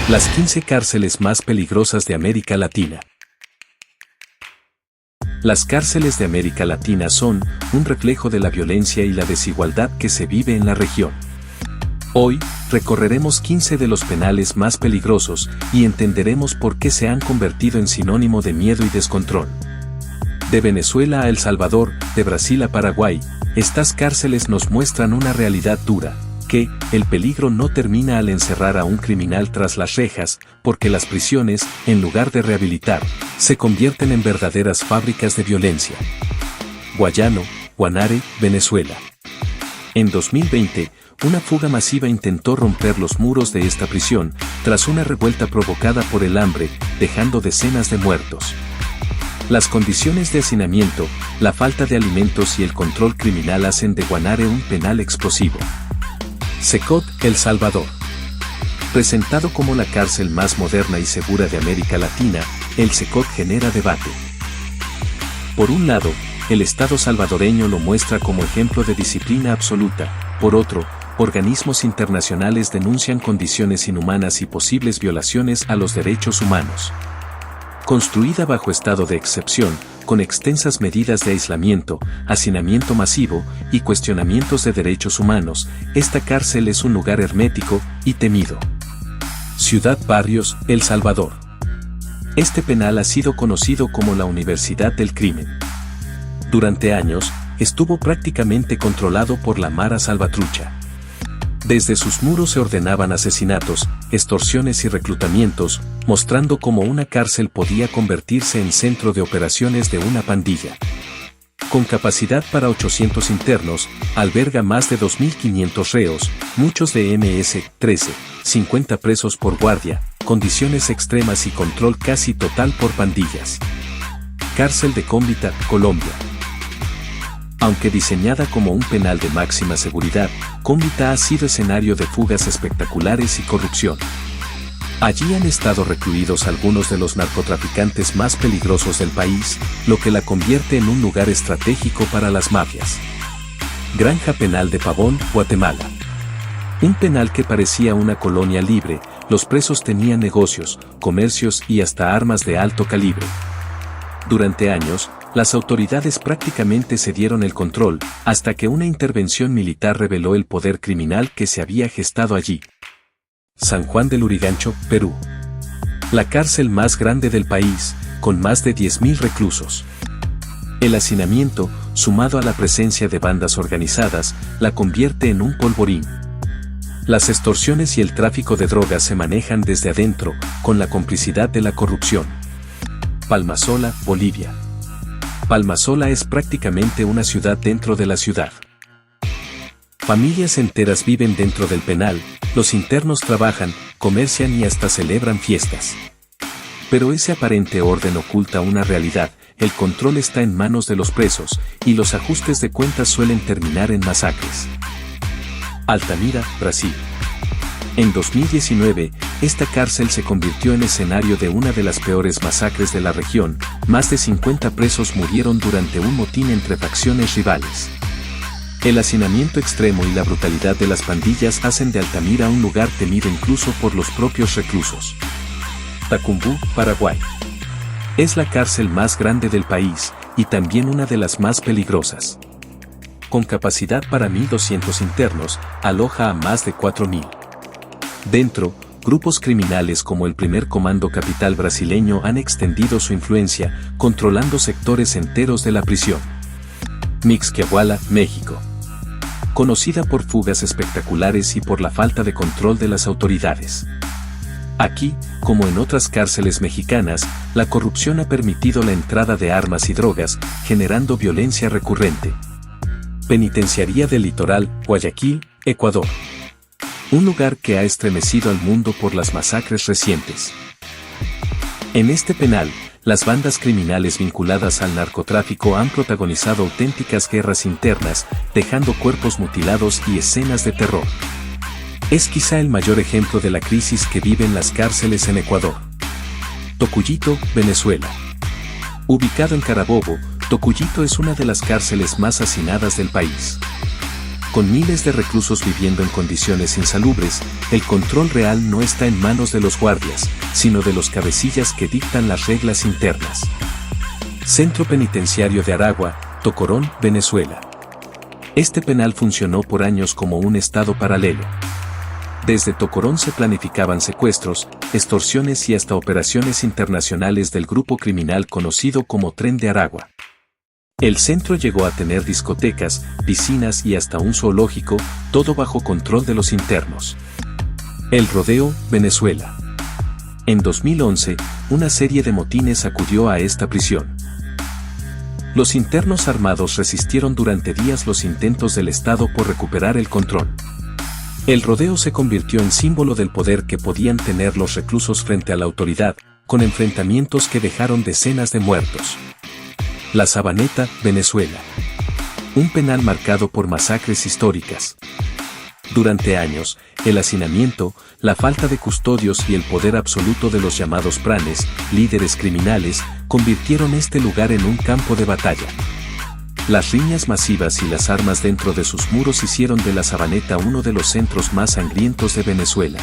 Las 15 cárceles más peligrosas de América Latina. Las cárceles de América Latina son un reflejo de la violencia y la desigualdad que se vive en la región. Hoy, recorreremos 15 de los penales más peligrosos y entenderemos por qué se han convertido en sinónimo de miedo y descontrol. De Venezuela a El Salvador, de Brasil a Paraguay, estas cárceles nos muestran una realidad dura, que el peligro no termina al encerrar a un criminal tras las rejas, porque las prisiones, en lugar de rehabilitar, se convierten en verdaderas fábricas de violencia. Guayano, Guanare, Venezuela. En 2020, una fuga masiva intentó romper los muros de esta prisión, tras una revuelta provocada por el hambre, dejando decenas de muertos. Las condiciones de hacinamiento, la falta de alimentos y el control criminal hacen de Guanare un penal explosivo. Secot, El Salvador. Presentado como la cárcel más moderna y segura de América Latina, el Secot genera debate. Por un lado, el Estado salvadoreño lo muestra como ejemplo de disciplina absoluta. Por otro, organismos internacionales denuncian condiciones inhumanas y posibles violaciones a los derechos humanos. Construida bajo estado de excepción, con extensas medidas de aislamiento, hacinamiento masivo y cuestionamientos de derechos humanos, esta cárcel es un lugar hermético y temido. Ciudad Barrios, El Salvador. Este penal ha sido conocido como la Universidad del Crimen. Durante años, estuvo prácticamente controlado por la Mara Salvatrucha. Desde sus muros se ordenaban asesinatos, extorsiones y reclutamientos, mostrando cómo una cárcel podía convertirse en centro de operaciones de una pandilla. Con capacidad para 800 internos, alberga más de 2.500 reos, muchos de MS-13, 50 presos por guardia, condiciones extremas y control casi total por pandillas. Cárcel de Cómbita, Colombia. Aunque diseñada como un penal de máxima seguridad, Cómbita ha sido escenario de fugas espectaculares y corrupción. Allí han estado recluidos algunos de los narcotraficantes más peligrosos del país, lo que la convierte en un lugar estratégico para las mafias. Granja Penal de Pavón, Guatemala. Un penal que parecía una colonia libre, los presos tenían negocios, comercios y hasta armas de alto calibre. Durante años, las autoridades prácticamente cedieron el control, hasta que una intervención militar reveló el poder criminal que se había gestado allí. San Juan del Lurigancho, Perú. La cárcel más grande del país, con más de 10.000 reclusos. El hacinamiento, sumado a la presencia de bandas organizadas, la convierte en un polvorín. Las extorsiones y el tráfico de drogas se manejan desde adentro, con la complicidad de la corrupción. Palmasola, Bolivia. Palmasola es prácticamente una ciudad dentro de la ciudad. Familias enteras viven dentro del penal, los internos trabajan, comercian y hasta celebran fiestas. Pero ese aparente orden oculta una realidad, el control está en manos de los presos, y los ajustes de cuentas suelen terminar en masacres. Altamira, Brasil. En 2019, esta cárcel se convirtió en escenario de una de las peores masacres de la región, más de 50 presos murieron durante un motín entre facciones rivales. El hacinamiento extremo y la brutalidad de las pandillas hacen de Altamira un lugar temido incluso por los propios reclusos. Tacumbú, Paraguay. Es la cárcel más grande del país, y también una de las más peligrosas. Con capacidad para 1.200 internos, aloja a más de 4.000. Dentro, grupos criminales como el Primer Comando Capital brasileño han extendido su influencia, controlando sectores enteros de la prisión. Mixquiahuala, México. Conocida por fugas espectaculares y por la falta de control de las autoridades. Aquí, como en otras cárceles mexicanas, la corrupción ha permitido la entrada de armas y drogas, generando violencia recurrente. Penitenciaría del Litoral, Guayaquil, Ecuador. Un lugar que ha estremecido al mundo por las masacres recientes. En este penal, las bandas criminales vinculadas al narcotráfico han protagonizado auténticas guerras internas, dejando cuerpos mutilados y escenas de terror. Es quizá el mayor ejemplo de la crisis que viven las cárceles en Ecuador. Tocuyito, Venezuela. Ubicado en Carabobo, Tocuyito es una de las cárceles más hacinadas del país. Con miles de reclusos viviendo en condiciones insalubres, el control real no está en manos de los guardias, sino de los cabecillas que dictan las reglas internas. Centro Penitenciario de Aragua, Tocorón, Venezuela. Este penal funcionó por años como un estado paralelo. Desde Tocorón se planificaban secuestros, extorsiones y hasta operaciones internacionales del grupo criminal conocido como Tren de Aragua. El centro llegó a tener discotecas, piscinas y hasta un zoológico, todo bajo control de los internos. El Rodeo, Venezuela. En 2011, una serie de motines sacudió a esta prisión. Los internos armados resistieron durante días los intentos del Estado por recuperar el control. El rodeo se convirtió en símbolo del poder que podían tener los reclusos frente a la autoridad, con enfrentamientos que dejaron decenas de muertos. La Sabaneta, Venezuela. Un penal marcado por masacres históricas. Durante años, el hacinamiento, la falta de custodios y el poder absoluto de los llamados pranes, líderes criminales, convirtieron este lugar en un campo de batalla. Las riñas masivas y las armas dentro de sus muros hicieron de la Sabaneta uno de los centros más sangrientos de Venezuela.